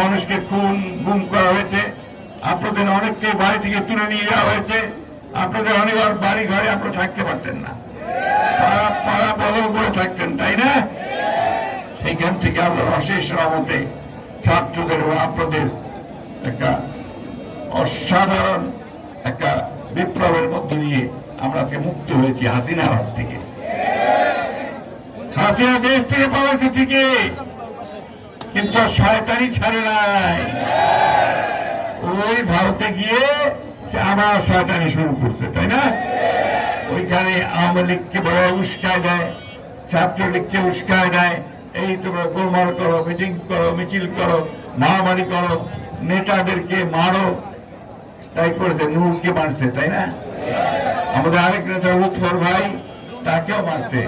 মানুষকে গুম করা হয়েছে, আপনাদের অনেককে বাড়ি থেকে তুলে নিয়ে যাওয়া হয়েছে, আপনাদের অনেকবার বাড়ি ঘরে আপনারা থাকতে পারতেন না, পাড়া বদল করে থাকতেন, তাই না? সেইখান থেকে আপনার অশেষ রহমতে ছাত্রদের এবং আপনাদের একটা অসাধারণ একটা বিপ্লবের মধ্য দিয়ে আমরা আজকে মুক্ত হয়েছি হাসিনার হাত থেকে। হাসিনা দেশ থেকে পালাইছে ঠিকই, কিন্তু শয়তানি ছাড়ে নাই। ওই ভারতে গিয়ে সে আবার শয়তানি শুরু করছে, তাই না? ওইখানে আওয়ামী লীগকে বড় উস্কায় দেয়, ছাত্রলীগকে উস্কায় দেয়, এই তোমরা গোলমাল করো, মিটিং করো, মিছিল করো, মারামারি করো, নেতাদেরকে মারো, তাই করেছে। নূরকে মারছে, তাই না? আমাদের আরেক নেতা লুৎফর ভাই, তাকেও মারছে।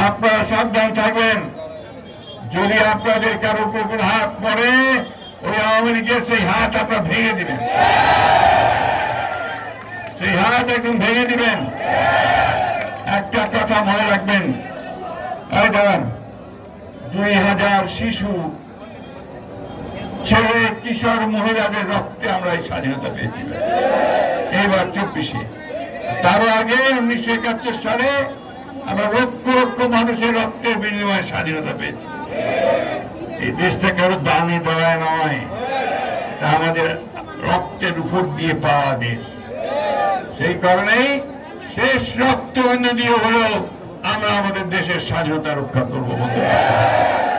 আপনারা সাবধান থাকবেন, যদি আপনাদের কারো উপর কোন হাত পড়ে, ওই আওয়ামী লীগের সেই হাত আপনারা ভেঙে দিবেন, সেই হাত একদম ভেঙে দিবেন। একটা কথা মনে রাখবেন, এই দাঁড়ান, 2000 শিশু, ছেলে, কিশোর, মহিলাদের রক্তে আমরা এই স্বাধীনতা পেয়েছি। এবার 24-এ, তারও আগে 1971 সালে আমরা লক্ষ লক্ষ মানুষের রক্তের বিনিময়ে স্বাধীনতা পেয়েছি। এই দেশটা কারো দানে দড়ায় নয়, তা আমাদের রক্তের উপর দিয়ে পাওয়া দেশ। সেই কারণেই শেষ রক্ত দিয়ে হলেও আমরা আমাদের দেশের স্বাধীনতা রক্ষা করবো।